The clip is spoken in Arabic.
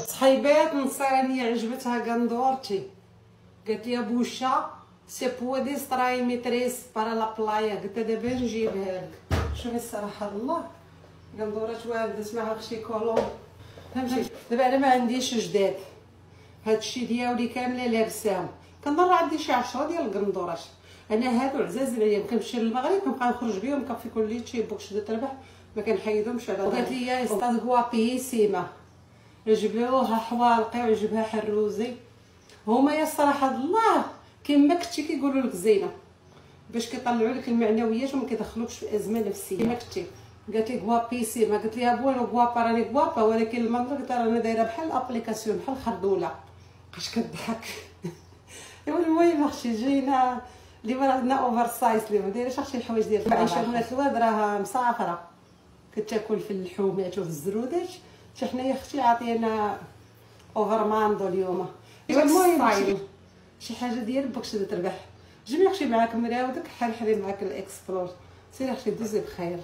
صحيبات نصرانية عجبتها قندورتي، قالت لي بوشا سي بو دي ستراي ميتريس بارا لا بلايا، قلت دابا نجيبها لك. شوفي الصراحه الله قندورات واردة معها خشي كولون، فهمتي. دابا انا ما عنديش جداد، هادشي ديالي كامله لابساهم، كنضر عندي شي 10 ديال القندورات، انا هادو عزاز عليا، كنمشي للمغرب كنبقى نخرج بهم، كنفي كل شي بوكش دو تربح ما كنحيدهمش على. قالت لي استاذ غوابيسيما، عجبوها حوالقي وعجبها حروزي، هما يا الصراحه الله كما كنتي كيقولوا لك زينه، باش كيطلعوا لك المعنويات وما كيدخلوكش في ازمه نفسيه كما كنتي. قالت لي غوابيسيما، قلت لها بوينو غوابا، راني غوابا ولكن المنظر قلت راني دايره بحال الابليكاسيون بحال الخردوله، بقاش كضحك. ايوا المهم اختي جينا اللي عندنا اوفر سايز اللي ما دايرش اختي الحوايج ديال المعيشه البنات الواد راها مسافره، كتاكل في اللحومات وفي الزرودات، حتى حنايا اختي عاطينا اوفر ماندو اليوم. ايوا المهم شي حاجه ديال بوكس دو تربح، جميع اختي معاك مراودك، حال حالي معاك الاكسبلور، سيري اختي دوزي بخير.